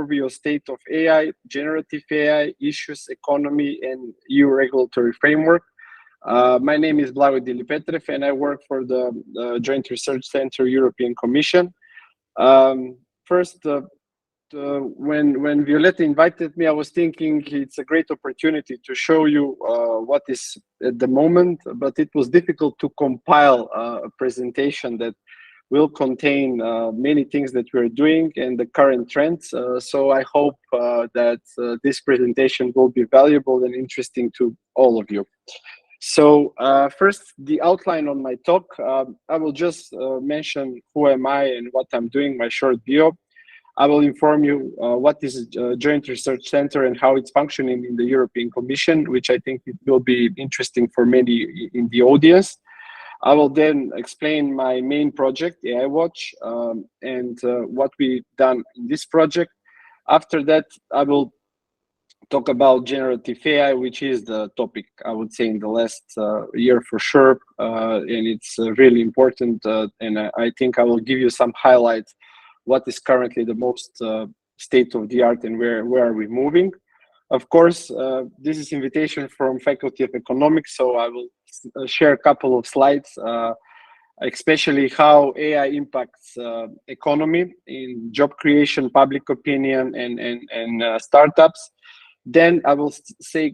overview of state of AI, generative AI, issues, economy, and EU regulatory framework. My name is Blago Dilipetrev, and I work for the Joint Research Center, European Commission. First, when Violetta invited me, I was thinking it's a great opportunity to show you what is at the moment, but it was difficult to compile a presentation that will contain many things that we're doing and the current trends. So I hope that this presentation will be valuable and interesting to all of you. So first, the outline on my talk. I will just mention who am I and what I'm doing, my short bio. I will inform you what is a Joint Research Center and how it's functioning in the European Commission, which I think it will be interesting for many in the audience. I will then explain my main project, AI Watch, and what we've done in this project. After that, I will talk about generative AI, which is the topic, I would say, in the last year for sure, and it's really important, and I think I will give you some highlights what is currently the most state-of-the-art and where are we moving. Of course, this is invitation from Faculty of Economics, so I will share a couple of slides, especially how AI impacts economy in job creation, public opinion, and startups. Then I will say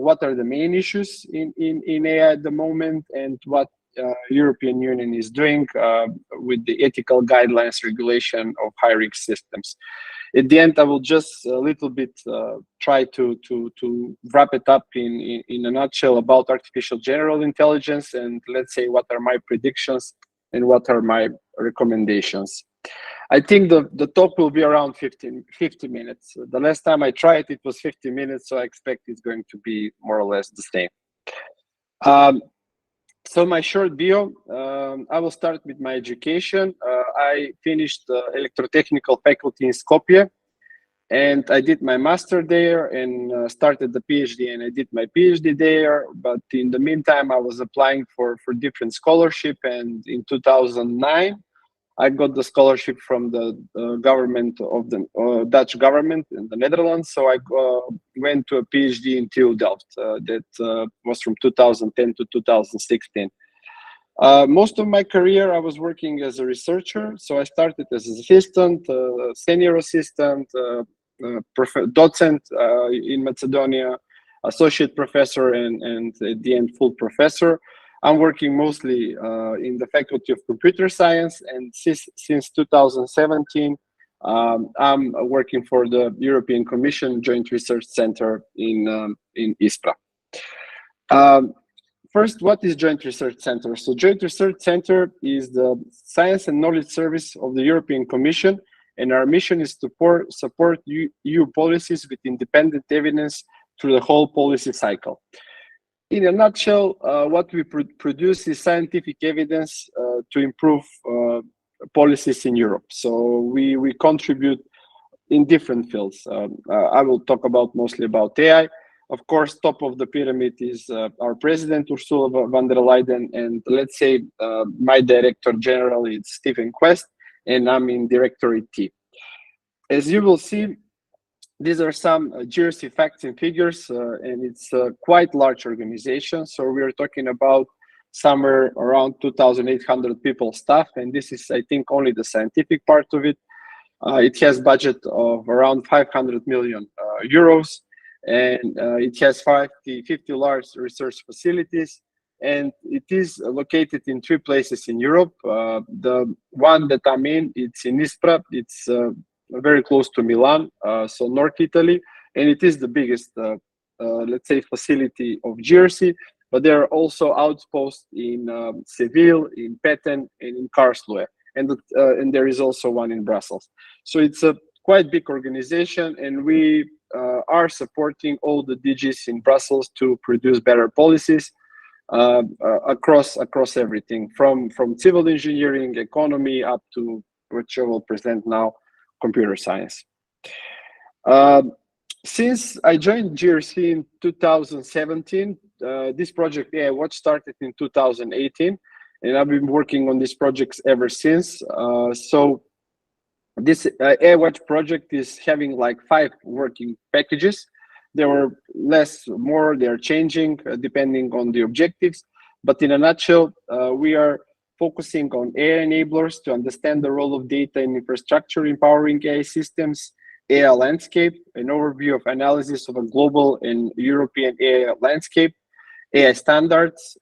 what are the main issues in AI at the moment and what European Union is doing with the ethical guidelines regulation of high-risk systems. At the end, I will just a little bit try to wrap it up in a nutshell about artificial general intelligence and let's say what are my predictions and what are my recommendations. I think the talk will be around 50 minutes. The last time I tried, it was 50 minutes, so I expect it's going to be more or less the same. So my short bio, I will start with my education. I finished the electrotechnical faculty in Skopje, and I did my master there and started the PhD, and I did my PhD there. But in the meantime, I was applying for different scholarship, and in 2009, I got the scholarship from the government of the Dutch government in the Netherlands. So I went to a PhD in TU Delft that was from 2010 to 2016. Most of my career, I was working as a researcher. So I started as an assistant, senior assistant, docent in Macedonia, associate professor, and at the end, full professor. I'm working mostly in the Faculty of Computer Science, and since 2017, I'm working for the European Commission Joint Research Center in Ispra. First, what is Joint Research Center? So Joint Research Center is the science and knowledge service of the European Commission, and our mission is to support EU policies with independent evidence through the whole policy cycle. In a nutshell, what we produce is scientific evidence to improve policies in Europe. So we contribute in different fields. I will talk mostly about AI. Of course, top of the pyramid is our president, Ursula von der Leyen, and let's say my director general is Stephen Quest, and I'm in Directorate T. As you will see, these are some GRC facts and figures, and it's a quite large organization. So we are talking about somewhere around 2,800 people staff, and this is, I think, only the scientific part of it. It has budget of around 500 million euros, and it has 50 large research facilities, and it is located in 3 places in Europe. The one that I'm in, it's in Ispra. It's very close to Milan, so North Italy, and it is the biggest, let's say, facility of GRC, but there are also outposts in Seville, in Petten, and in Karlsruhe, and there is also one in Brussels. So it's a quite big organization, and we are supporting all the DGs in Brussels to produce better policies across everything, from civil engineering, economy, up to which I will present now, computer science. Since I joined GRC in 2017, this project AI Watch started in 2018, and I've been working on these projects ever since. So This AI Watch project is having like 5 working packages. There were less, more, they are changing depending on the objectives. But in a nutshell, we are focusing on AI enablers to understand the role of data in infrastructure, empowering AI systems, AI landscape, an overview of analysis of a global and European AI landscape, AI standards,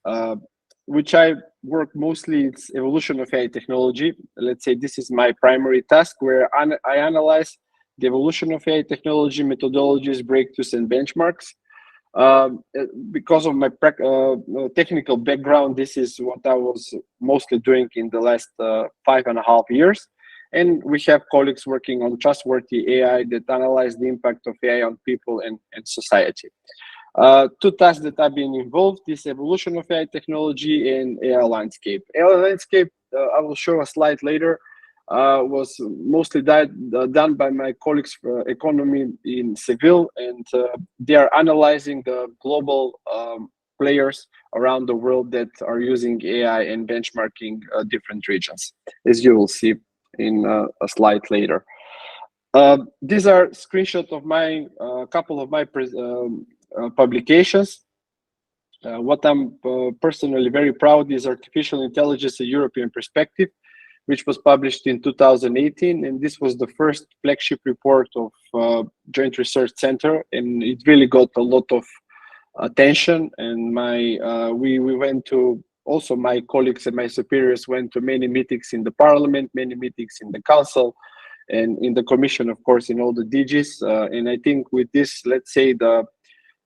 which I work mostly, it's evolution of AI technology. Let's say this is my primary task where I analyze the evolution of AI technology, methodologies, breakthroughs, and benchmarks. Because of my technical background, this is what I was mostly doing in the last 5.5 years. And we have colleagues working on trustworthy AI that analyze the impact of AI on people and society. 2 tasks that I've been involved is evolution of AI technology and AI landscape. AI landscape, I will show a slide later, was mostly done by my colleagues for economy in Seville, and they are analyzing the global players around the world that are using AI and benchmarking different regions, as you will see in a slide later. These are screenshots of my couple of my publications. What I'm personally very proud is Artificial Intelligence, a European Perspective, which was published in 2018. And this was the first flagship report of Joint Research Center. And it really got a lot of attention. And we went to, also my colleagues and my superiors went to many meetings in the parliament, many meetings in the council, and in the commission, of course, in all the DGs. And I think with this, let's say the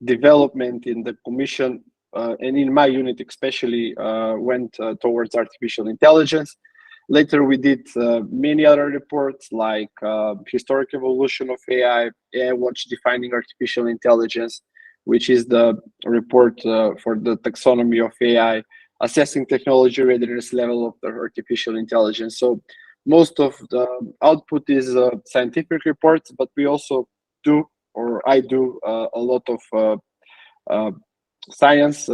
development in the commission and in my unit especially went towards artificial intelligence. Later we did many other reports like historic evolution of AI, AI Watch defining artificial intelligence, which is the report for the taxonomy of AI, assessing technology readiness level of the artificial intelligence. So most of the output is scientific reports, but we also do, or I do, a lot of science,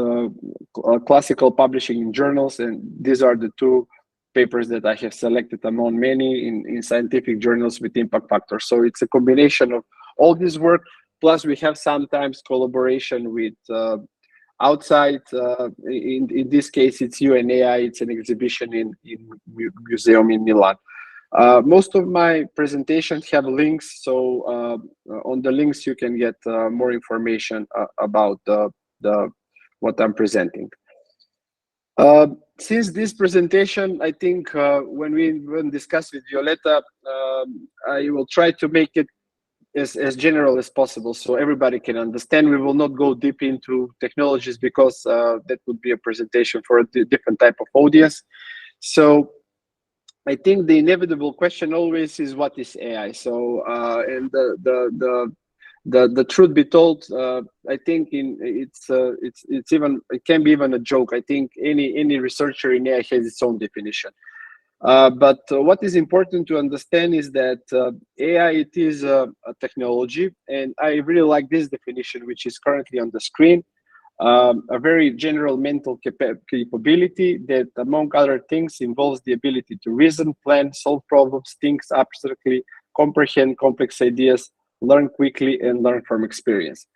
classical publishing in journals, and these are the 2 papers that I have selected among many in scientific journals with impact factors. So it's a combination of all this work, plus we have sometimes collaboration with outside. In this case, it's UNAI. It's an exhibition in museum in Milan. Most of my presentations have links, so on the links you can get more information about what I'm presenting. Since this presentation, I think when we discuss with Violeta, I will try to make it as general as possible so everybody can understand. We will not go deep into technologies because that would be a presentation for a different type of audience. So I think the inevitable question always is, what is AI? So and the truth be told, I think it can be even a joke. I think any researcher in AI has its own definition. But what is important to understand is that AI, it is a technology, and I really like this definition, which is currently on the screen. A very general mental capability that, among other things, involves the ability to reason, plan, solve problems, think abstractly, comprehend complex ideas, learn quickly, and learn from experience.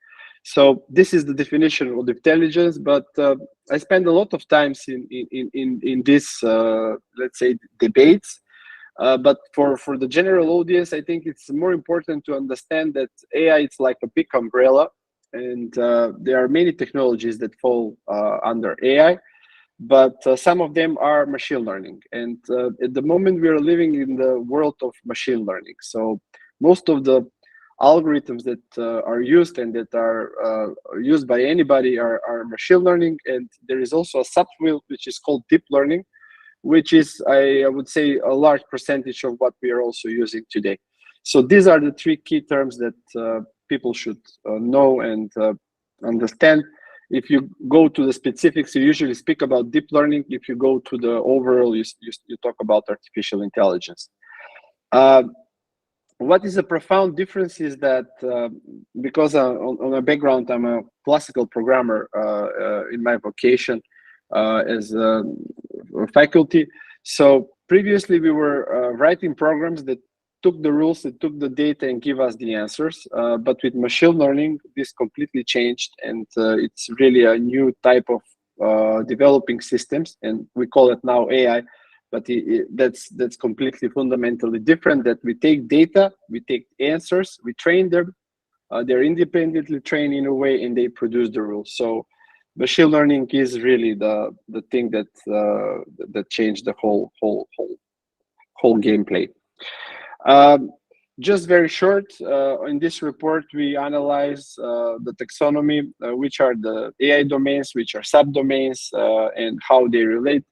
So this is the definition of intelligence, but I spend a lot of times in this, let's say, debates. But for the general audience, I think it's more important to understand that AI, it's like a big umbrella, and there are many technologies that fall under AI, but some of them are machine learning. And at the moment, we are living in the world of machine learning. So most of the algorithms that are used and that are used by anybody are machine learning. And there is also a subfield which is called deep learning, which is, I would say, a large percentage of what we are also using today. So these are the 3 key terms that people should know and understand. If you go to the specifics, you usually speak about deep learning. If you go to the overall, you talk about artificial intelligence. What is a profound difference is that because on my background, I'm a classical programmer in my vocation as a faculty. So previously we were writing programs that took the rules, it took the data and give us the answers. But with machine learning, this completely changed, and it's really a new type of developing systems, and we call it now AI. But that's completely fundamentally different. That we take data, we take answers, we train them. They're independently trained in a way, and they produce the rules. So machine learning is really the thing that that changed the whole gameplay. Just very short, in this report, we analyze the taxonomy, which are the AI domains, which are subdomains, and how they relate.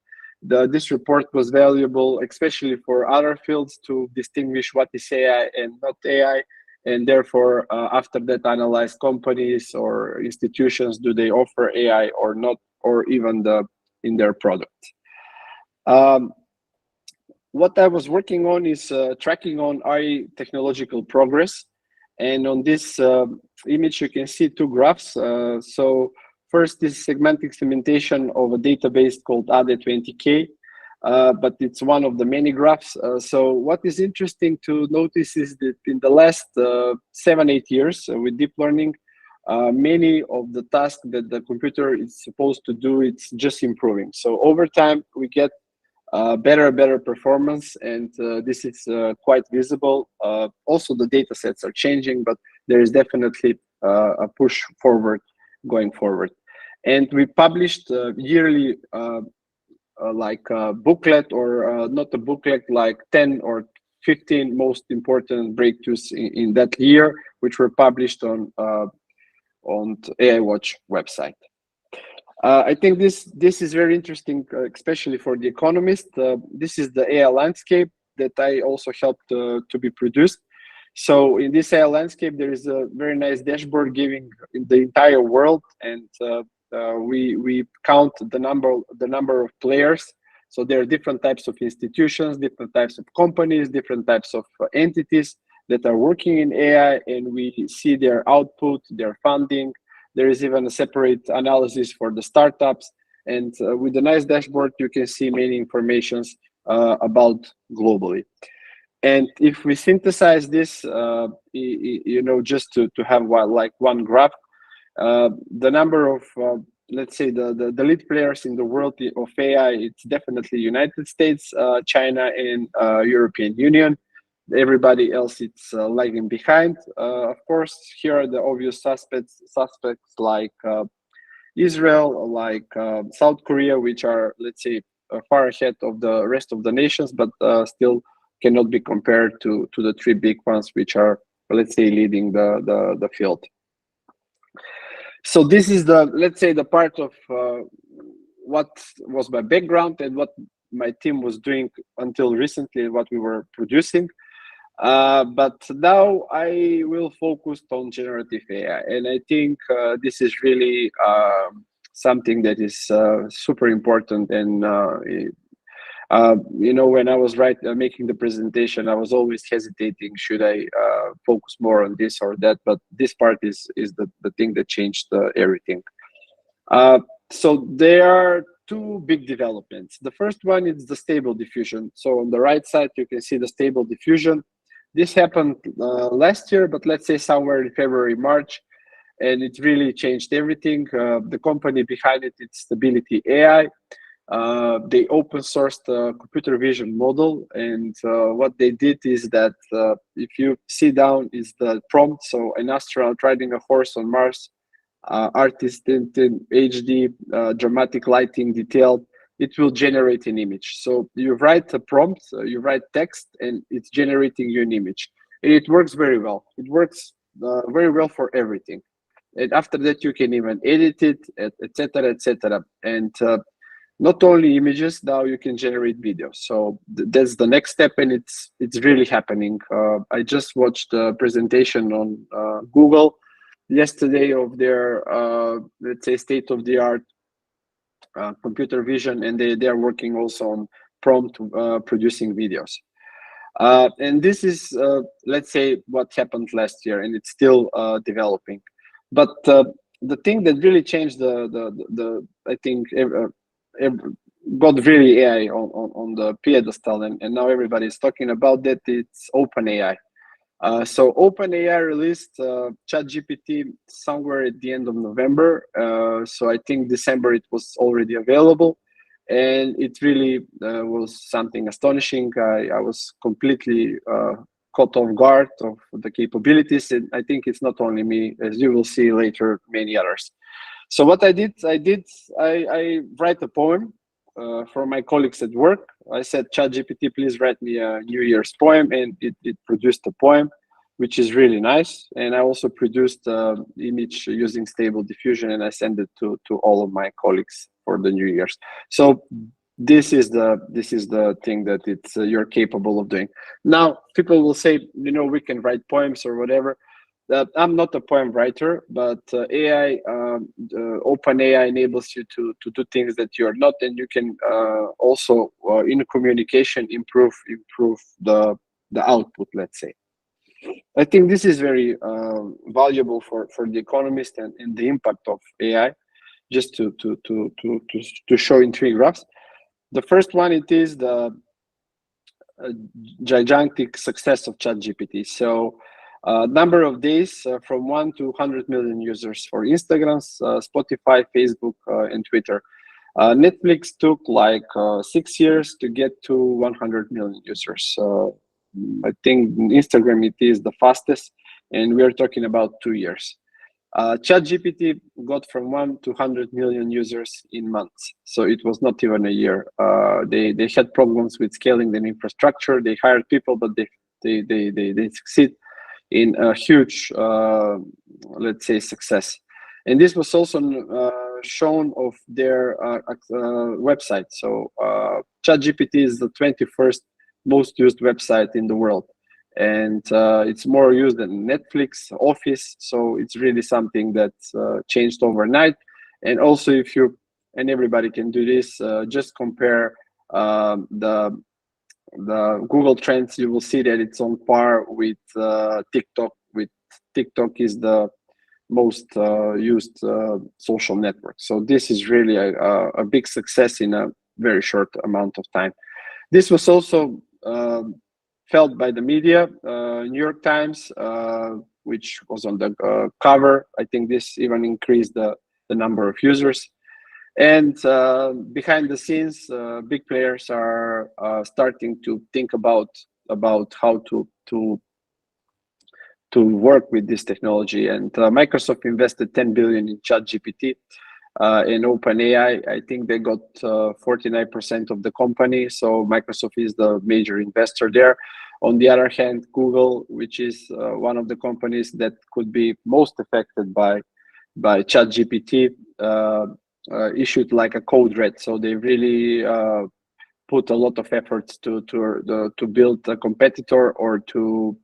This report was valuable, especially for other fields, to distinguish what is AI and not AI. And therefore, after that, analyze companies or institutions, do they offer AI or not, or even in their product. What I was working on is tracking on AI technological progress. And on this image, you can see two graphs. So first is segmentic segmentation of a database called AD20K. But it's one of the many graphs. So what is interesting to notice is that in the last 7-8 years with deep learning, many of the tasks that the computer is supposed to do, it's just improving. So over time, we get better performance, and this is quite visible. Also, the data sets are changing, but there is definitely a push forward going forward. And we published yearly like a booklet, or not a booklet, like 10 or 15 most important breakthroughs in that year, which were published on AI Watch website. I think this is very interesting, especially for the economist. This is the AI landscape that I also helped to be produced. So in this AI landscape, there is a very nice dashboard giving the entire world, and we count the number of players. So there are different types of institutions, different types of companies, different types of entities that are working in AI, and we see their output, their funding. There is even a separate analysis for the startups. And with the nice dashboard, you can see many informations about globally. And if we synthesize this, just to have one graph, the number of, let's say, the lead players in the world of AI, it's definitely United States, China, and European Union. Everybody else, it's lagging behind. Of course, here are the obvious suspects like Israel, like South Korea, which are, let's say, far ahead of the rest of the nations, but still cannot be compared to the three big ones, which are, let's say, leading the field. So this is let's say, the part of what was my background and what my team was doing until recently, what we were producing. But now I will focus on generative AI, and I think this is really something that is super important. And when I was making the presentation, I was always hesitating: should I focus more on this or that? But this part is the thing that changed everything. So there are two big developments. The first one is the stable diffusion. So on the right side, you can see the stable diffusion. This happened last year, but let's say somewhere in February, March, and it really changed everything. The company behind it, it's Stability AI. They open sourced a computer vision model, and what they did is that if you see down is the prompt, so an astronaut riding a horse on Mars, artist in HD, dramatic lighting, detailed, it will generate an image. So you write a prompt, you write text, and it's generating you an image. And it works very well. It works very well for everything. And after that, you can even edit it, etc., etc. And not only images, now you can generate videos. So that's the next step, and it's really happening. I just watched a presentation on Google yesterday of their, let's say, state-of-the-art computer vision, and they are working also on prompt producing videos. And this is, let's say, what happened last year, and it's still developing. But the thing that really changed I think got really AI on the pedestal, and now everybody is talking about that. It's OpenAI. So OpenAI released ChatGPT somewhere at the end of November. So I think December it was already available, and it really was something astonishing. I was completely caught off guard of the capabilities, and I think it's not only me, as you will see later, many others. So what I did, I write a poem for my colleagues at work. I said, ChatGPT, please write me a New Year's poem, and it produced a poem, which is really nice. And I also produced an image using stable diffusion, and I sent it to all of my colleagues for the New Year's. So this is the thing that it's you're capable of doing. Now people will say, we can write poems or whatever. I'm not a poem writer, but AI, OpenAI enables you to do things that you're not, and you can also in communication improve the output. Let's say. I think this is very valuable for the economist and the impact of AI. Just to show in three graphs. The first one, it is the gigantic success of ChatGPT. So number of days from 1 to 100 million users for Instagram, Spotify, Facebook, and Twitter. Netflix took like 6 years to get to 100 million users. I think Instagram, it is the fastest, and we are talking about 2 years. ChatGPT got from 1 to 100 million users in months, so it was not even a year. They had problems with scaling the infrastructure. They hired people, but they succeed in a huge, let's say, success. And this was also shown of their website. So ChatGPT is the 21st most used website in the world. And it's more used than Netflix, Office, so it's really something that's changed overnight. And also, if you and everybody can do this, just compare the Google Trends. You will see that it's on par with TikTok. With TikTok is the most used social network. So this is really a big success in a very short amount of time. This was also felt by the media, New York Times, which was on the cover. I think this even increased the number of users. And behind the scenes, big players are starting to think about how to work with this technology. And Microsoft invested 10 billion in ChatGPT. In OpenAI, I think they got 49% of the company. So Microsoft is the major investor there. On the other hand, Google, which is one of the companies that could be most affected by ChatGPT, issued like a code red. So they really put a lot of efforts to build a competitor or to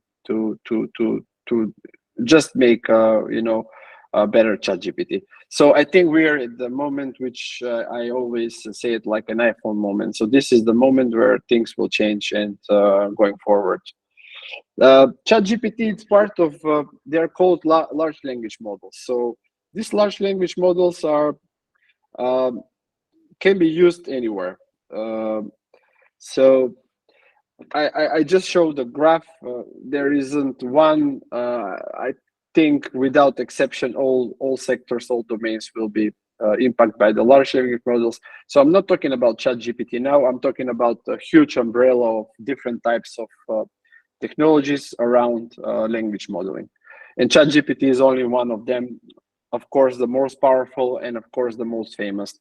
just make a better ChatGPT. So I think we are at the moment which I always say it like an iPhone moment. So this is the moment where things will change and going forward. ChatGPT is part of, they're called large language models. So these large language models are can be used anywhere. So I just showed the graph. There isn't one, I think without exception, all sectors, all domains will be impacted by the large language models. So I'm not talking about ChatGPT now. I'm talking about a huge umbrella of different types of technologies around language modeling. And ChatGPT is only one of them. Of course, the most powerful and of course the most famous,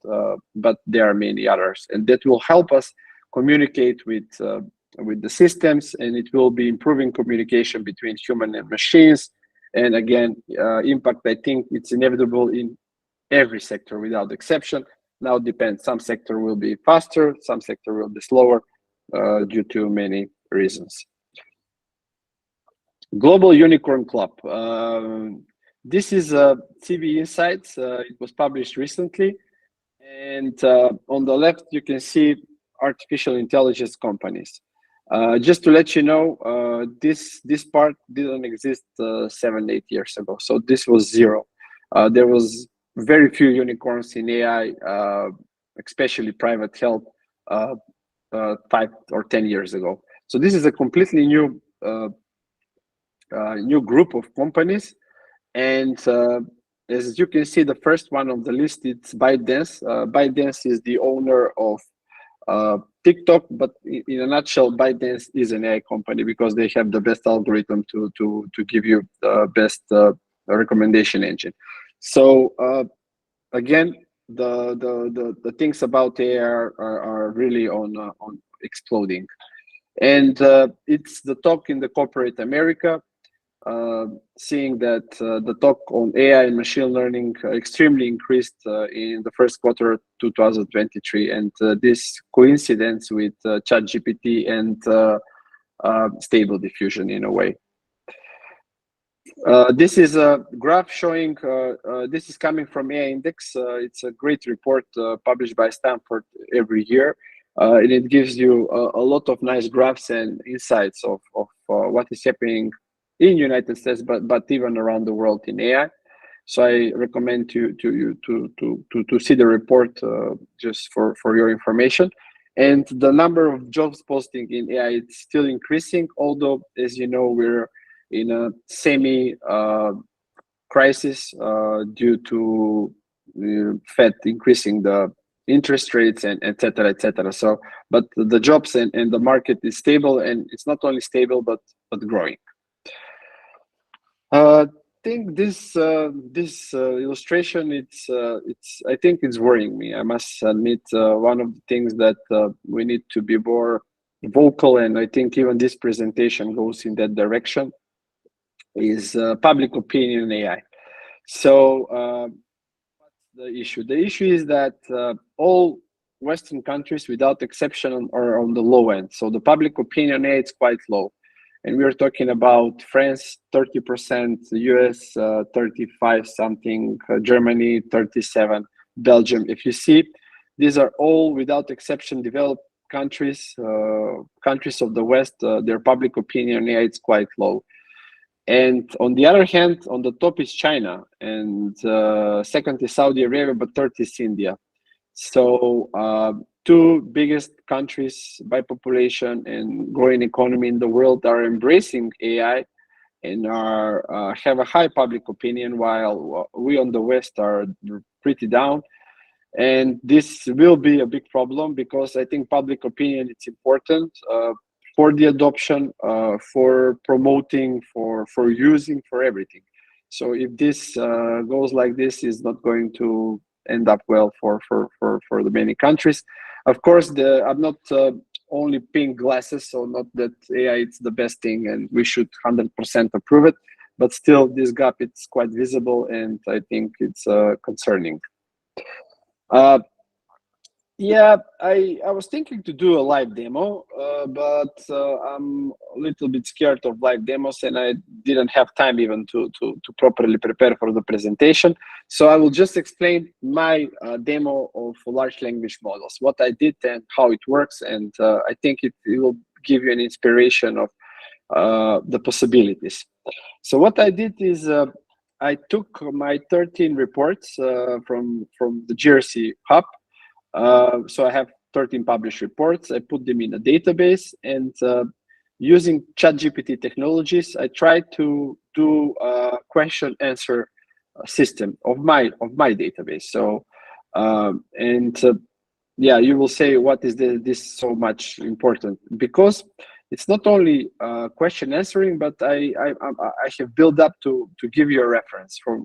but there are many others. And that will help us communicate with the systems, and it will be improving communication between human and machines. And again, impact, I think it's inevitable in every sector without exception. Now it depends. Some sector will be faster, some sector will be slower due to many reasons. Global Unicorn Club. This is CV Insights. It was published recently. And on the left, you can see artificial intelligence companies. Just to let you know, this part didn't exist 7-8 years ago. So this was zero. There was very few unicorns in AI, especially private health, 5 or 10 years ago. So this is a completely new new group of companies, and as you can see, the first one on the list is ByteDance. ByteDance is the owner of TikTok, but in a nutshell, ByteDance is an AI company because they have the best algorithm to give you the best recommendation engine. So again, the things about AI are really on exploding, and it's the talk in the corporate America. Seeing that the talk on AI and machine learning extremely increased in the first quarter of 2023, and this coincidence with ChatGPT and stable diffusion in a way. This is a graph showing, this is coming from AI Index. It's a great report published by Stanford every year. And it gives you a lot of nice graphs and insights of what is happening in United States, but even around the world in AI. So I recommend to see the report just for your information. And the number of jobs posting in AI is still increasing, although, as you know, we're in a semi crisis due to Fed increasing the interest rates and et cetera, et cetera. So, but the jobs and the market is stable, and it's not only stable but growing. I think this illustration, I think it's worrying me. I must admit, one of the things that we need to be more vocal, and I think even this presentation goes in that direction, is public opinion in AI. So what's the issue? The issue is that all Western countries, without exception, are on the low end. So the public opinion in AI is quite low. And we are talking about France, 30%, US, 35 something, Germany, 37, Belgium. If you see, these are all, without exception, developed countries, countries of the West. Their public opinion in AI is quite low. And on the other hand, on the top is China, and second is Saudi Arabia, but third is India. So two biggest countries by population and growing economy in the world are embracing AI and are have a high public opinion, while we on the West are pretty down. And this will be a big problem, because I think public opinion is important for the adoption, for promoting, for using, for everything. So if this goes like this, is not going to end up well for the many countries. Of course, I'm not only pink glasses, so not that AI is the best thing and we should 100% approve it, but still this gap is quite visible, and I think it's concerning. Yeah, I was thinking to do a live demo, but I'm a little bit scared of live demos, and I didn't have time even to properly prepare for the presentation. So I will just explain my demo of large language models, what I did and how it works, and I think it will give you an inspiration of the possibilities. So what I did is I took my 13 reports from the GRC hub. So I have 13 published reports. I put them in a database, and using ChatGPT technologies, I tried to do a question answer system of my database. So yeah, you will say, what is this so much important? Because it's not only question answering, but I have built up to give you a reference for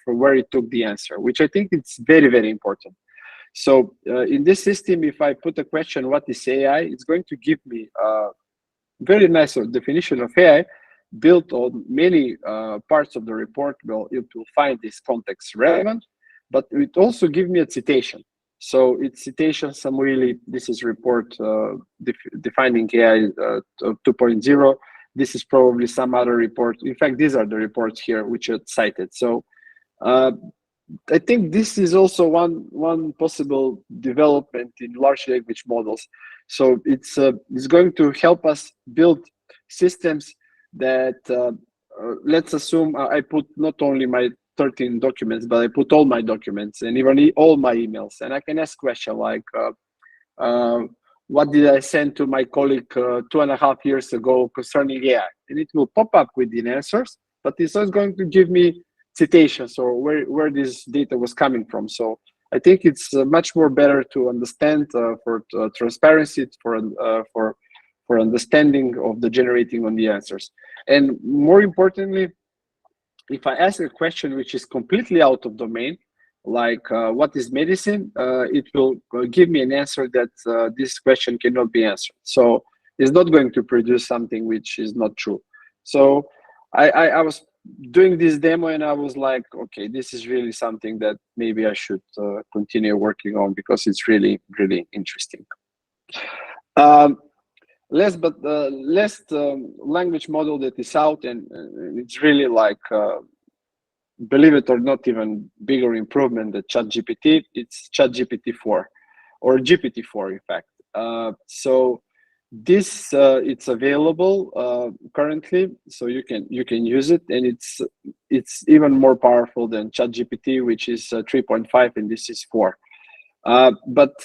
where it took the answer, which I think it's very, very important. So in this system, if I put a question, what is AI? It's going to give me a very nice definition of AI built on many parts of the report. Well, it will find this context relevant, but it also gives me a citation. So it's citation, some really, this is report defining AI 2.0. This is probably some other report. In fact, these are the reports here which are cited. So I think this is also one possible development in large language models. So it's going to help us build systems that, let's assume I put not only my 13 documents, but I put all my documents and even all my emails, and I can ask question like, what did I send to my colleague 2.5 years ago concerning AI? And it will pop up with the answers, but it's not going to give me citations or where this data was coming from. So I think it's much more better to understand for transparency, for understanding of the generating on the answers. And more importantly, if I ask a question which is completely out of domain, like what is medicine, it will give me an answer that this question cannot be answered. So it's not going to produce something which is not true. So I was doing this demo and I was like, okay, this is really something that maybe I should continue working on because it's really, really interesting. Last language model that is out and it's really like, believe it or not, even bigger improvement than ChatGPT. It's ChatGPT 4 or GPT-4, in fact. So this it's available currently, so you can use it, and it's even more powerful than ChatGPT, which is 3.5, and this is 4. But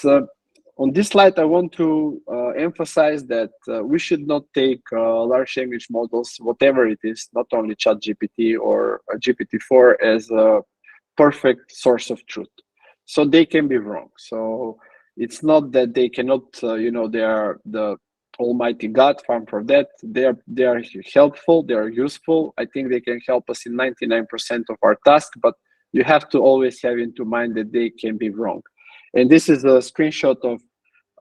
on this slide, I want to emphasize that we should not take large language models, whatever it is, not only ChatGPT or GPT-4, as a perfect source of truth. So they can be wrong. So it's not that they cannot, they are the almighty God, far from that. They are helpful, they are useful. I think they can help us in 99% of our tasks, but you have to always have into mind that they can be wrong. And this is a screenshot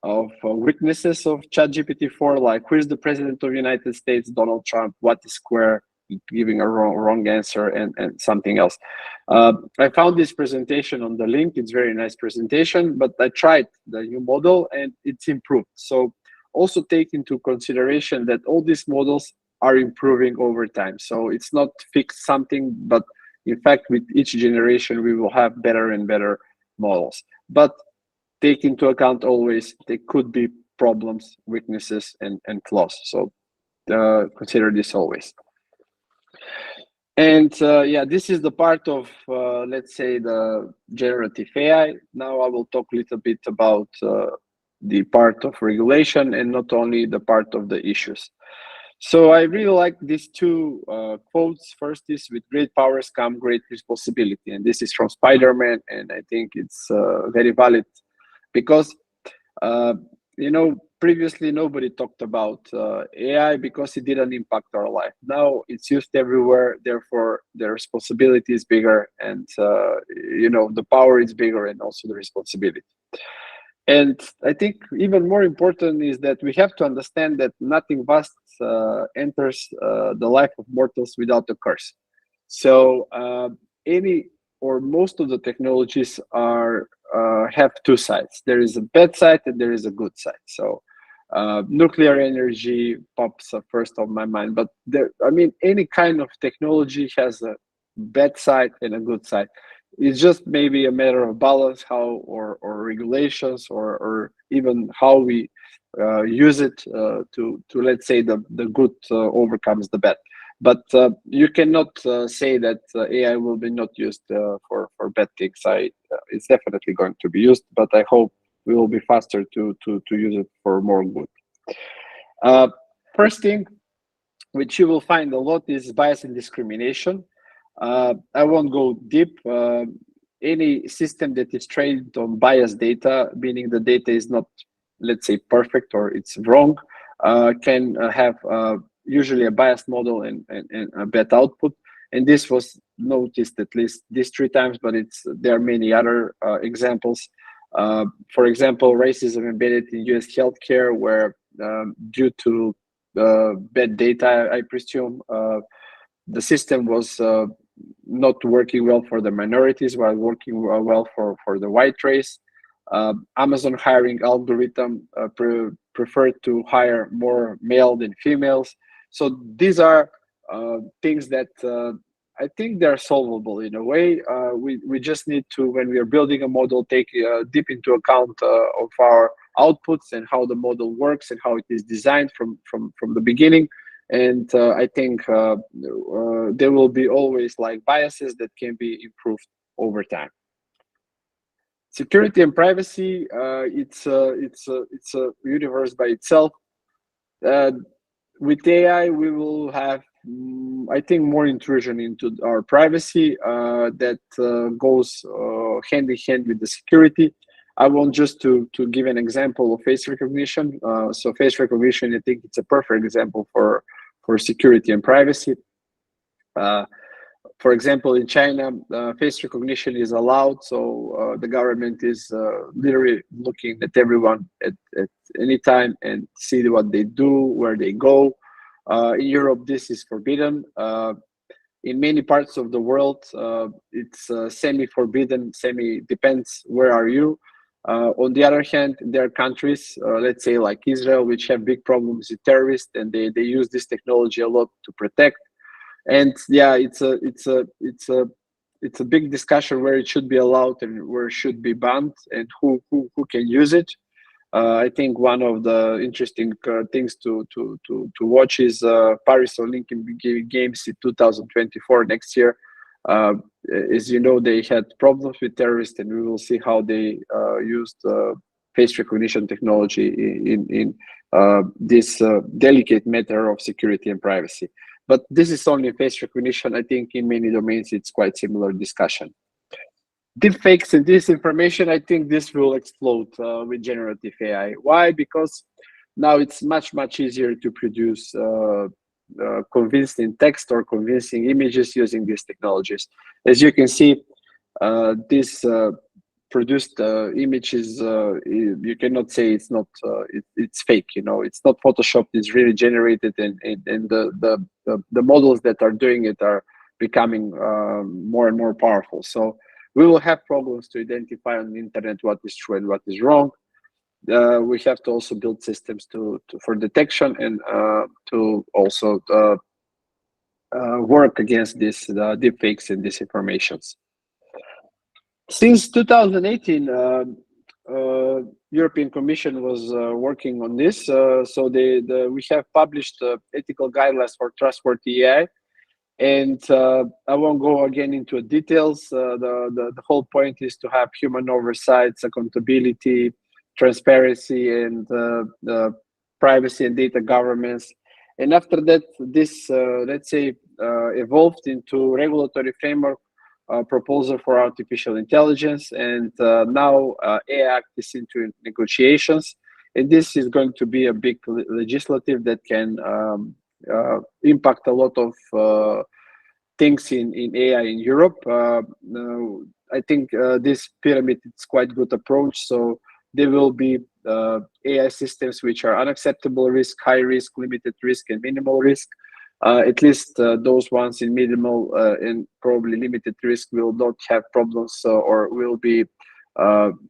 of weaknesses of ChatGPT-4, like who is the president of the United States, Donald Trump, what is Square, giving a wrong answer, and something else. I found this presentation on the link. It's a very nice presentation, but I tried the new model and it's improved. So also take into consideration that all these models are improving over time. So it's not fixed something, but in fact, with each generation, we will have better and better models. But take into account always there could be problems, weaknesses, and flaws. So consider this always. And yeah, this is the part of, let's say, the generative AI. Now I will talk a little bit about the part of regulation and not only the part of the issues. So I really like these two quotes. First is, with great powers come great responsibility. And this is from Spider-Man, and I think it's very valid because, previously nobody talked about AI because it didn't impact our life. Now it's used everywhere, therefore the responsibility is bigger, and the power is bigger, and also the responsibility. And I think even more important is that we have to understand that nothing vast enters the life of mortals without a curse. So any or most of the technologies have two sides. There is a bad side and there is a good side. So nuclear energy pops up first on my mind, but any kind of technology has a bad side and a good side. It's just maybe a matter of balance, how or regulations or even how we use it to let's say the good overcomes the bad. But you cannot say that AI will be not used for bad things. It's definitely going to be used, but I hope we will be faster to use it for more good. First thing, which you will find a lot, is bias and discrimination. I won't go deep. Any system that is trained on biased data, meaning the data is not, let's say, perfect or it's wrong, can have usually a biased model and a bad output. And this was noticed at least these 3 times, but there are many other examples. For example, racism embedded in US healthcare, where due to bad data, I presume, the system was not working well for the minorities while working well for the white race. Amazon hiring algorithm preferred to hire more male than females. So these are things that I think they're solvable in a way. We just need to, when we are building a model, take deep into account of our outputs and how the model works and how it is designed from the beginning. And I think there will be always like biases that can be improved over time. Security and privacy, it's a universe by itself. With AI, we will have, I think, more intrusion into our privacy that goes hand in hand with the security. I want just to give an example of face recognition. So face recognition, I think it's a perfect example for security and privacy. For example, in China, face recognition is allowed, so the government is literally looking at everyone at any time and see what they do, where they go. In Europe, this is forbidden. In many parts of the world, it's semi-forbidden, depends where are you. On the other hand, there are countries, let's say like Israel, which have big problems with terrorists, and they use this technology a lot to protect. And yeah, it's a big discussion where it should be allowed and where it should be banned, and who can use it. I think one of the interesting things to watch is Paris Olympic Games in 2024 next year. As you know, they had problems with terrorists, and we will see how they used face recognition technology in this delicate matter of security and privacy. But this is only face recognition. I think in many domains, it's quite similar discussion. Deepfakes and disinformation, I think this will explode with generative AI. Why? Because now it's much easier to produce convincing text or convincing images using these technologies. As you can see, this produced images, you cannot say it's not it's fake. You know, it's not photoshopped. It's really generated, and the models that are doing it are becoming more and more powerful. So we will have problems to identify on the internet what is true and what is wrong. We have to also build systems for detection and to also work against this deepfakes and disinformations. Since 2018, European Commission was working on this. So we have published ethical guidelines for trustworthy AI. And I won't go again into details. The whole point is to have human oversights, accountability, transparency, and privacy and data governance. And after that, this, let's say, evolved into regulatory framework proposal for artificial intelligence. And now AI Act is into negotiations. And this is going to be a big legislative that can impact a lot of things in AI in Europe. I think this pyramid is quite good approach. So there will be AI systems which are unacceptable risk, high risk, limited risk, and minimal risk. At least those ones in minimal and probably limited risk will not have problems or will be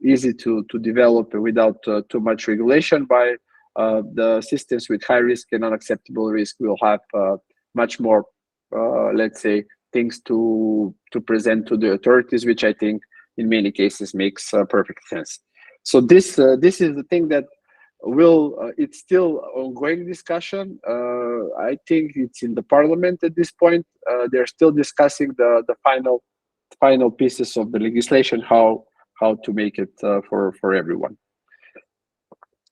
easy to develop without too much regulation. By the systems with high risk and unacceptable risk will have much more, let's say, things to present to the authorities, which I think in many cases makes perfect sense. So this is the thing that will it's still ongoing discussion. I think it's in the parliament at this point. They're still discussing the final pieces of the legislation, how to make it for everyone.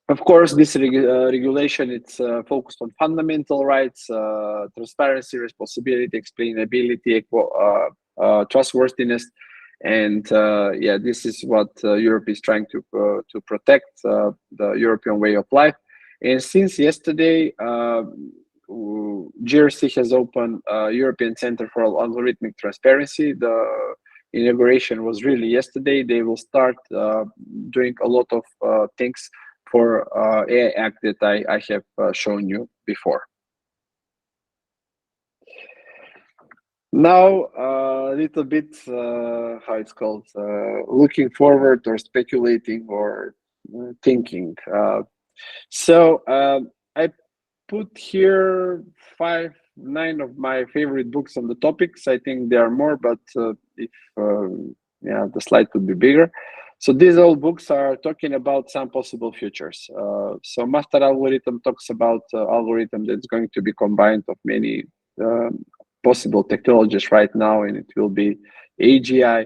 Of course, this regulation, it's focused on fundamental rights, transparency, responsibility, explainability, trustworthiness, and yeah, this is what Europe is trying to protect, the European way of life. And since yesterday, GRC has opened European Center for Algorithmic Transparency. The inauguration was really yesterday. They will start doing a lot of things for AI Act that I have shown you before. Now, a little bit, how it's called, looking forward or speculating or thinking. So I put here 9 of my favorite books on the topics. I think there are more, but if yeah, the slide could be bigger. So these all books are talking about some possible futures. So master algorithm talks about algorithm that's going to be combined of many possible technologies right now, and it will be AGI.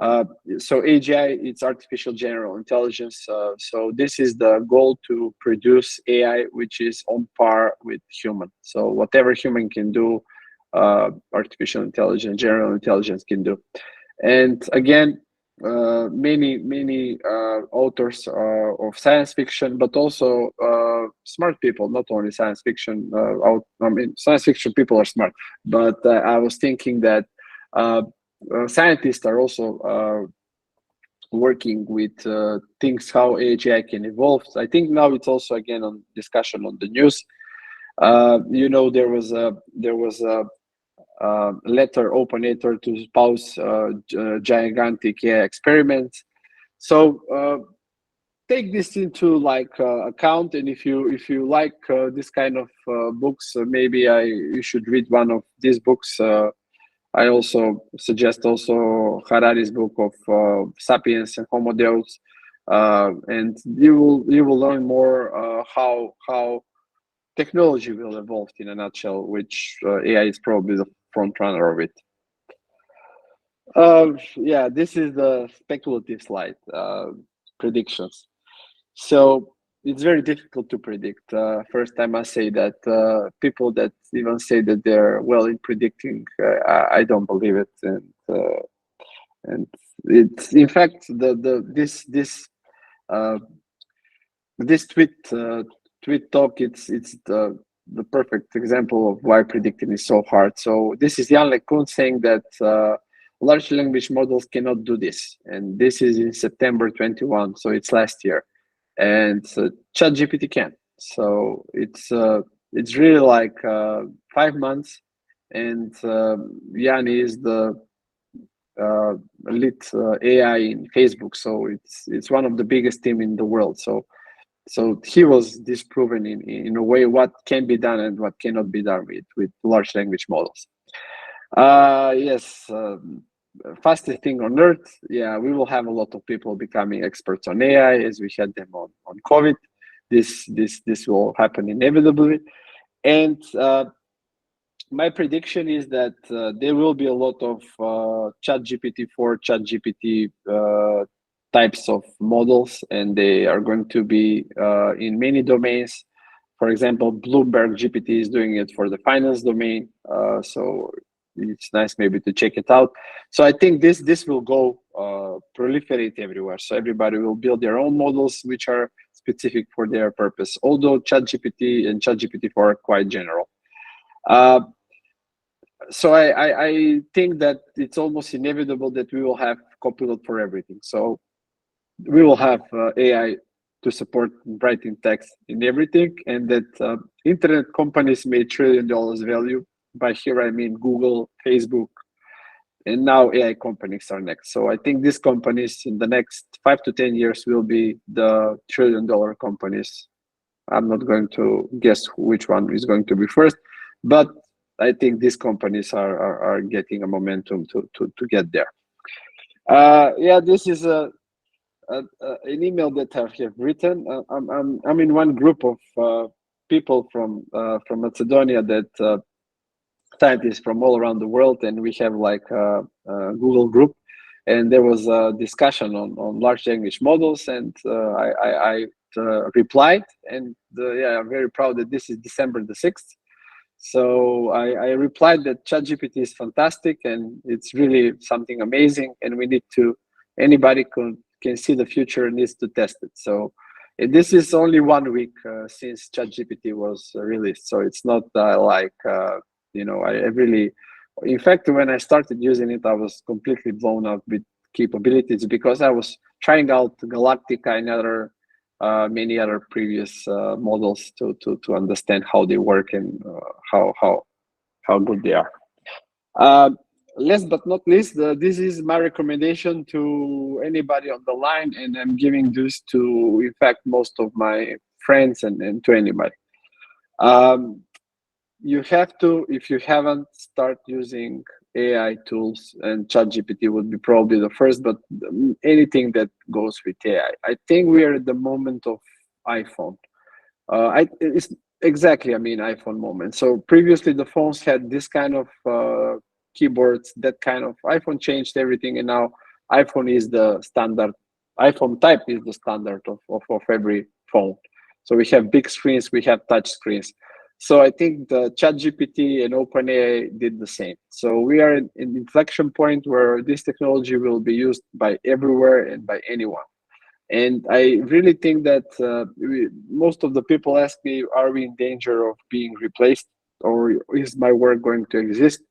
So AGI, it's artificial general intelligence. So this is the goal, to produce AI which is on par with human. So whatever human can do, artificial intelligence, general intelligence can do. And again, many authors of science fiction, but also smart people, not only science fiction. I mean, science fiction people are smart, but I was thinking that scientists are also working with things how AGI can evolve. I think now it's also again on discussion on the news. You know, there was a letter, open letter to spouse gigantic AI experiments. So take this into like account, and if you like this kind of books, maybe you should read one of these books. I also suggest also Harari's book of Sapiens and Homo Deus, and you will learn more how technology will evolve in a nutshell, which AI is probably the front runner of it. Yeah, this is the speculative slide, predictions. So it's very difficult to predict. First, I must say that people that even say that they're well in predicting, I don't believe it, and it's in fact this tweet talk. It's the perfect example of why predicting is so hard. So this is Jan LeCun saying that large language models cannot do this, and this is in September 21, so it's last year. And ChatGPT can. So it's really like 5 months, and Jan is the lead AI in Facebook. So it's one of the biggest team in the world. So he was disproven in a way what can be done and what cannot be done with large language models. Yes. Fastest thing on earth. Yeah, we will have a lot of people becoming experts on AI as we had them on COVID. This will happen inevitably. And my prediction is that there will be a lot of ChatGPT 4, ChatGPT types of models, and they are going to be in many domains. For example, Bloomberg GPT is doing it for the finance domain. So it's nice maybe to check it out. So I think this will go proliferate everywhere. So everybody will build their own models which are specific for their purpose. Although ChatGPT and ChatGPT-4 are quite general. So I think that it's almost inevitable that we will have Copilot for everything. So we will have AI to support writing text in everything, and that internet companies made $1 trillion value. By here I mean Google, Facebook, and now AI companies are next. So I think these companies in the next 5 to 10 years will be the $1 trillion companies. I'm not going to guess which one is going to be first, but I think these companies are getting a momentum to get there. Yeah, this is an email that I have written. I'm in one group of people from Macedonia, that scientists from all around the world, and we have like a Google group, and there was a discussion on large language models, and I replied, and yeah, I'm very proud that this is December the 6th. So I replied that ChatGPT is fantastic and it's really something amazing, and we need to, anybody can see the future and needs to test it. So this is only 1 week since ChatGPT was released, so it's not like you know, I really, in fact, when I started using it, I was completely blown up with capabilities, because I was trying out Galactica and other many other previous models to understand how they work and how good they are. Last but not least, this is my recommendation to anybody on the line, and I'm giving this to, in fact, most of my friends and to anybody. You have to, if you haven't, start using AI tools, and ChatGPT would be probably the first, but anything that goes with AI. I think we are at the moment of iPhone. It's exactly, I mean, iPhone moment. So previously the phones had this kind of keyboards, that kind of, iPhone changed everything, and now iPhone is the standard. iPhone type is the standard of every phone. So we have big screens, we have touch screens. So I think the ChatGPT and OpenAI did the same. So we are in an inflection point where this technology will be used by everywhere and by anyone. And I really think that most of the people ask me, are we in danger of being replaced, or is my work going to exist?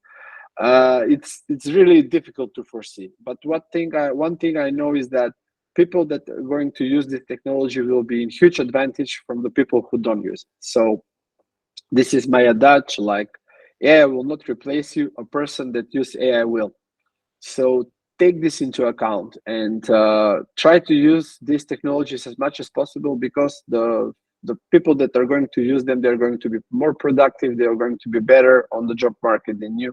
It's really difficult to foresee. But one thing I know is that people that are going to use this technology will be in huge advantage from the people who don't use it. So this is my adage, like AI will not replace you, a person that uses AI will. So take this into account and try to use these technologies as much as possible, because the people that are going to use them, they're going to be more productive, they're going to be better on the job market than you.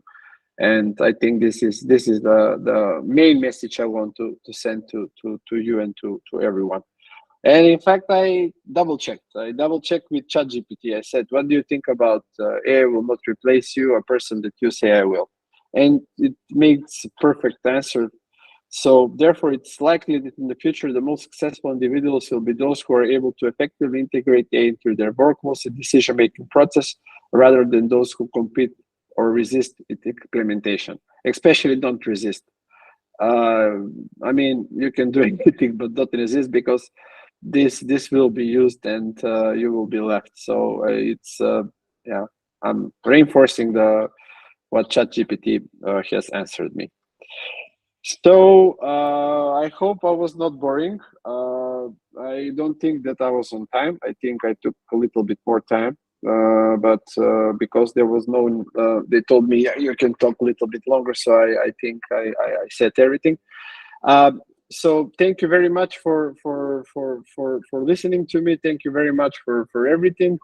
And I think this is the main message I want to send to you and to everyone. And in fact, I double checked with ChatGPT. I said, what do you think about AI will not replace you, a person that you say I will? And it makes perfect answer. So therefore, it's likely that in the future, the most successful individuals will be those who are able to effectively integrate AI into their workflows and decision-making process, rather than those who compete or resist its implementation. Especially don't resist. I mean, you can do anything, but don't resist, because this will be used and you will be left. So yeah, I'm reinforcing what ChatGPT has answered me. So I hope I was not boring. I don't think that I was on time. I think I took a little bit more time, but because there was no, they told me you can talk a little bit longer. So I think I said everything. So thank you very much for listening to me. Thank you very much for everything.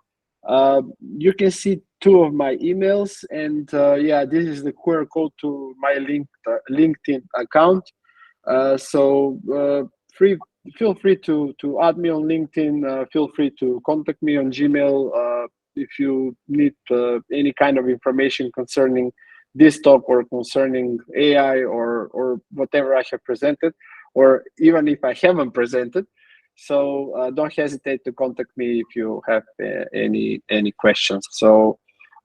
You can see 2 of my emails, and yeah, this is the QR code to my LinkedIn account. So feel free to add me on LinkedIn. Feel free to contact me on Gmail if you need any kind of information concerning this talk or concerning AI or whatever I have presented, or even if I haven't presented. So don't hesitate to contact me if you have any questions. So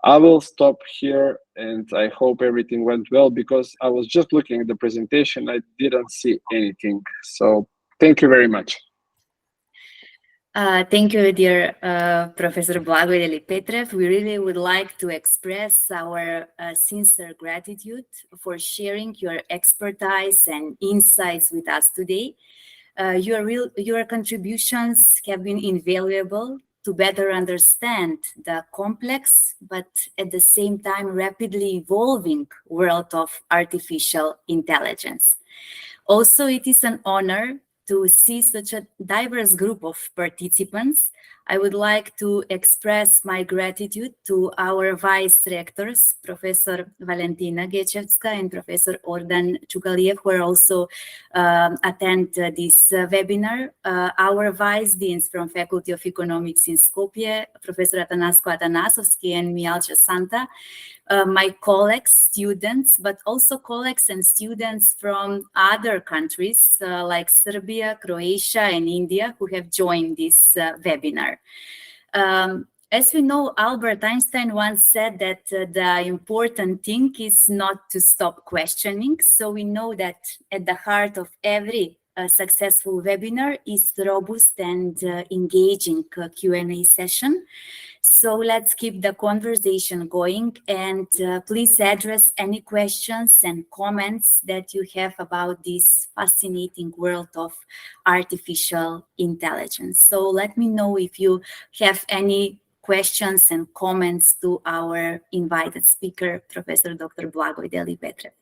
I will stop here, and I hope everything went well, because I was just looking at the presentation. I didn't see anything. So thank you very much. Thank you, dear Professor Blagoy Deli-Petrev. We really would like to express our sincere gratitude for sharing your expertise and insights with us today. Your contributions have been invaluable to better understand the complex, but at the same time rapidly evolving world of artificial intelligence. Also, it is an honor to see such a diverse group of participants. I would like to express my gratitude to our vice rectors, Professor Valentina Gechevska and Professor Ordan Chukaliev, who are also attend this webinar. Our vice deans from Faculty of Economics in Skopje, Professor Atanasko Atanasovsky and Mialcha Santa, my colleagues, students, but also colleagues and students from other countries like Serbia, Croatia, and India, who have joined this webinar. As we know, Albert Einstein once said that the important thing is not to stop questioning. So we know that at the heart of every successful webinar is robust and engaging Q&A session. So let's keep the conversation going, and please address any questions and comments that you have about this fascinating world of artificial intelligence. So let me know if you have any questions and comments to our invited speaker, Professor Dr. Blagoy Deli-Petrev.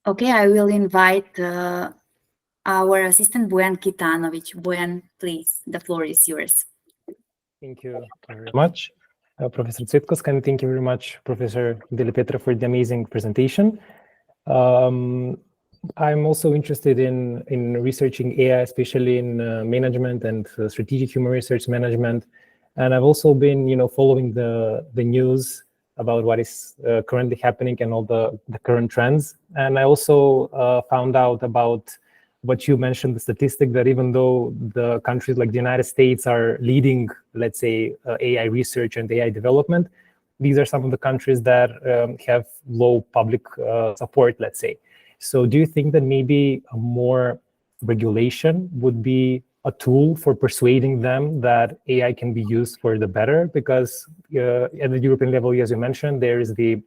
Okay, I will invite our assistant, Bojan Kitanovic. Bojan, please, the floor is yours. Thank you very much, Professor Cvetkoska, and thank you very much, Professor Deli-Petrev, for the amazing presentation. I'm also interested in researching AI, especially in management and strategic human research management. And I've also been, following the news about what is currently happening and all the current trends. And I also found out about what you mentioned, the statistic that even though the countries like the United States are leading, let's say, AI research and AI development, these are some of the countries that have low public support, let's say. So do you think that maybe a more regulation would be a tool for persuading them that AI can be used for the better? Because at the European level, as you mentioned, there is the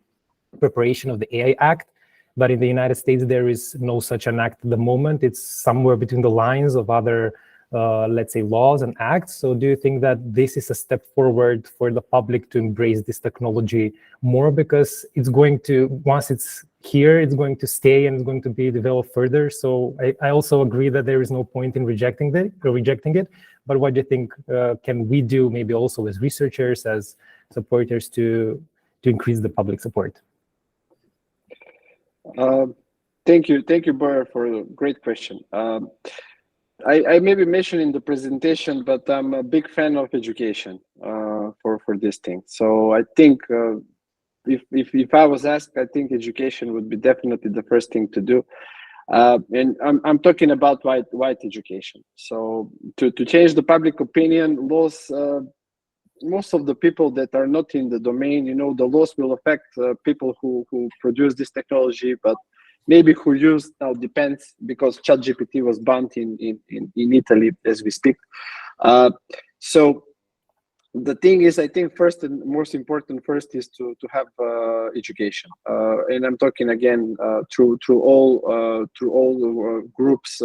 preparation of the AI Act, but in the United States, there is no such an act at the moment. It's somewhere between the lines of other, let's say, laws and acts. So do you think that this is a step forward for the public to embrace this technology more? Because it's going to, once it's here, it's going to stay and it's going to be developed further. So I also agree that there is no point in rejecting it. But what do you think can we do, maybe also as researchers, as supporters, to increase the public support? Thank you, Bora, for a great question. I maybe mentioned in the presentation, but I'm a big fan of education for this thing. So I think if I was asked, I think education would be definitely the first thing to do. And I'm talking about white education. So to change the public opinion, laws, most of the people that are not in the domain, the laws will affect people who produce this technology, but maybe who use now depends, because ChatGPT was banned in Italy as we speak. So the thing is, I think first and most important first is to have education, and I'm talking again through all groups,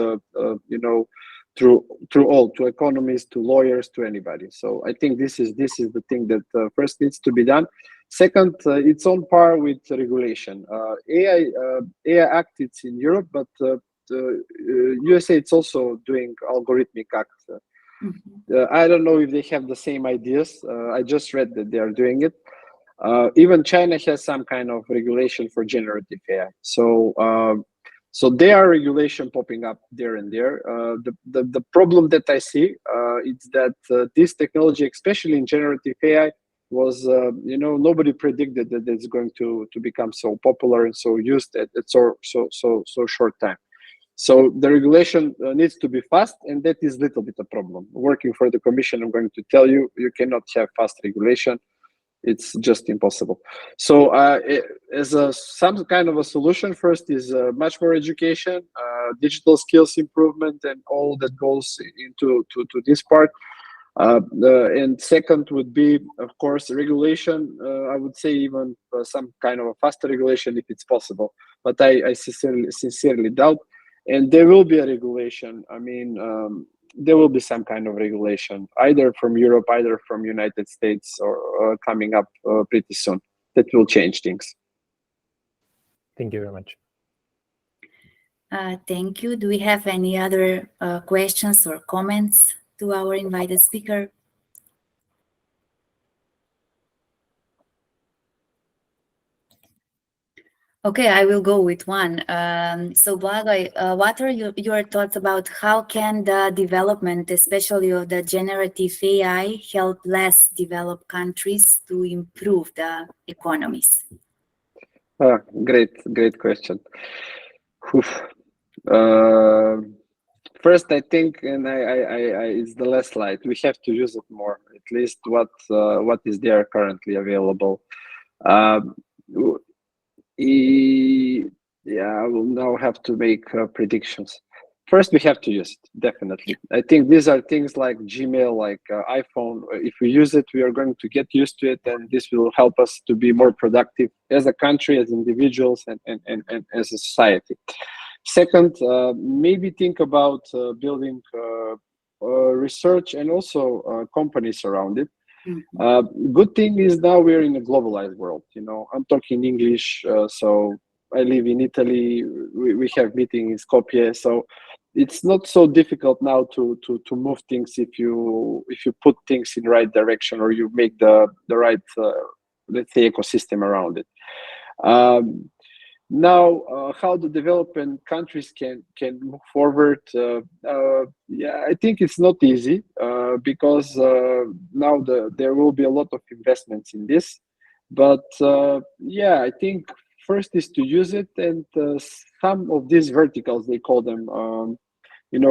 through all, to economists, to lawyers, to anybody. So I think this is the thing that first needs to be done. Second, it's on par with regulation. AI Act, it's in Europe, but USA, it's also doing algorithmic act. I don't know if they have the same ideas. I just read that they are doing it. Even China has some kind of regulation for generative AI. So there are regulation popping up there and there. The problem that I see is that this technology, especially in generative AI, was nobody predicted that it's going to become so popular and so used at so short time. So the regulation needs to be fast, and that is a little bit a problem. Working for the Commission, I'm going to tell you, you cannot have fast regulation. It's just impossible. So as some kind of a solution, first is much more education, digital skills improvement, and all that goes into this part. And second would be, of course, regulation. I would say even some kind of a faster regulation if it's possible, but I sincerely doubt. And there will be a regulation. I mean, there will be some kind of regulation, either from Europe, either from United States, or coming up pretty soon. That will change things. Thank you very much. Thank you. Do we have any other questions or comments to our invited speaker? Okay, I will go with one. So, Blagoy, what are your thoughts about how can the development, especially of the generative AI, help less developed countries to improve the economies? Great question. First, I think, and it's the less light. We have to use it more. At least what is there currently available. Yeah, I will now have to make predictions. First, we have to use it, definitely. I think these are things like Gmail, like iPhone. If we use it, we are going to get used to it, and this will help us to be more productive as a country, as individuals, and as a society. Second, maybe think about building research and also companies around it. Good thing is now we're in a globalized world. I'm talking English, so I live in Italy. We have meeting in Skopje, so it's not so difficult now to move things if you put things in the right direction, or you make the right let's say ecosystem around it. Now, how the developing countries can move forward? Yeah, I think it's not easy because now there will be a lot of investments in this. But yeah, I think first is to use it, and some of these verticals, they call them,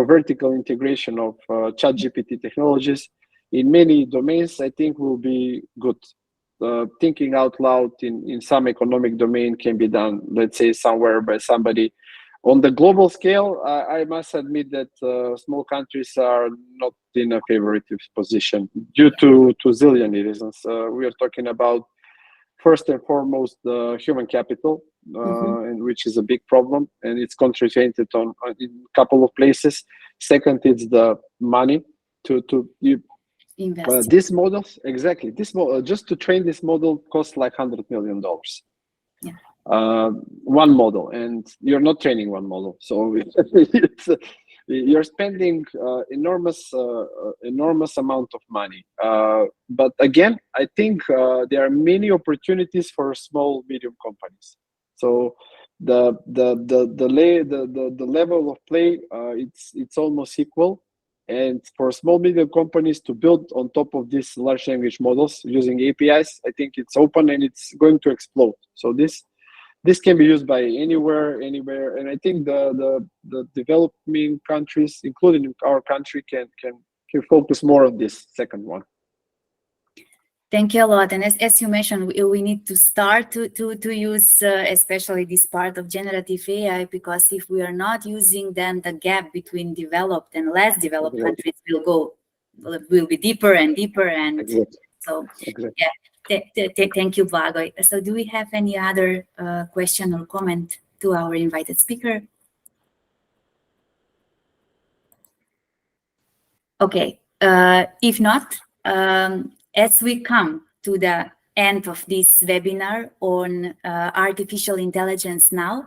vertical integration of ChatGPT technologies in many domains, I think will be good. Thinking out loud in some economic domain can be done, let's say, somewhere by somebody. On the global scale, I must admit that small countries are not in a favorable position due to zillion reasons. We are talking about, first and foremost, the human capital, and which is a big problem, and it's concentrated on in a couple of places. Second, it's the money to these models. Exactly, this model, just to train this model, costs like $100 million. Yeah. One model, and you're not training one model, so you're spending enormous amount of money. But again, I think there are many opportunities for small, medium companies. So the level of play, it's almost equal. And for small, medium companies to build on top of these large language models using APIs, I think it's open and it's going to explode. So this can be used by anywhere, and I think the developing countries, including our country, can focus more on this second one. Thank you a lot. And as you mentioned, we need to start to use especially this part of generative AI, because if we are not using, then the gap between developed and less developed countries will be deeper and deeper. And exactly. So, exactly. Yeah, thank you, Blagoy. So do we have any other question or comment to our invited speaker? Okay, if not, as we come to the end of this webinar on artificial intelligence now,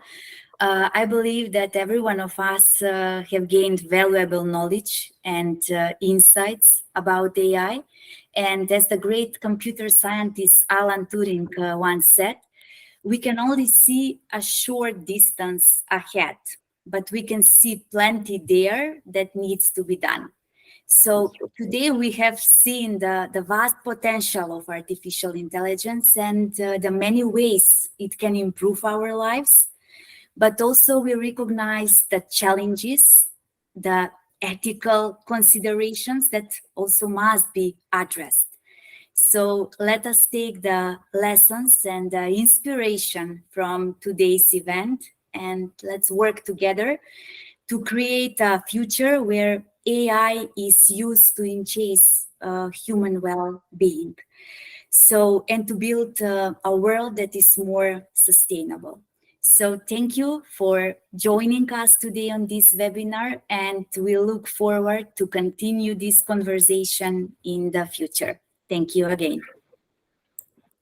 I believe that every one of us have gained valuable knowledge and insights about AI. And as the great computer scientist Alan Turing once said, we can only see a short distance ahead, but we can see plenty there that needs to be done. So today we have seen the vast potential of artificial intelligence and the many ways it can improve our lives. But also we recognize the challenges, the ethical considerations that also must be addressed. So let us take the lessons and the inspiration from today's event, and let's work together to create a future where AI is used to enhance human well-being. So, and to build a world that is more sustainable. So thank you for joining us today on this webinar, and we look forward to continue this conversation in the future. Thank you again.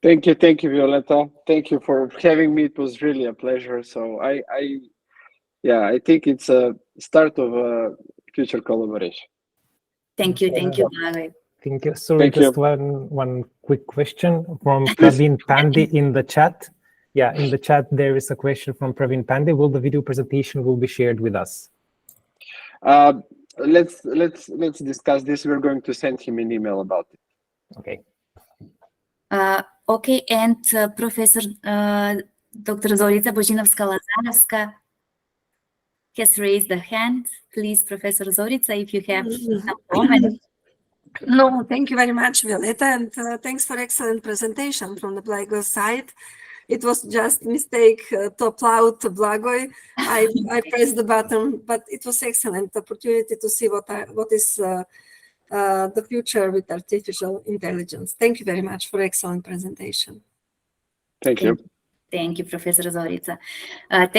Thank you, Violeta. Thank you for having me. It was really a pleasure. So I think it's a start of a future collaboration. Thank you, Blagoy. Thank you. Sorry, just one quick question from Praveen Pandey in the chat. Yeah, in the chat there is a question from Praveen Pandey. Will the video presentation be shared with us? Let's discuss this. We're going to send him an email about it. Okay. Okay, and Professor Dr. Zorica Božinovska-Lazarovska has raised the hand. Please, Professor Zorica, if you have some comments. No, thank you very much, Violeta, and thanks for excellent presentation from the Blagoy side. It was just mistake to upload to Blagoy. I pressed the button, but it was excellent opportunity to see what is the future with artificial intelligence. Thank you very much for excellent presentation. Thank you. Thank you, Professor Zorica. Thank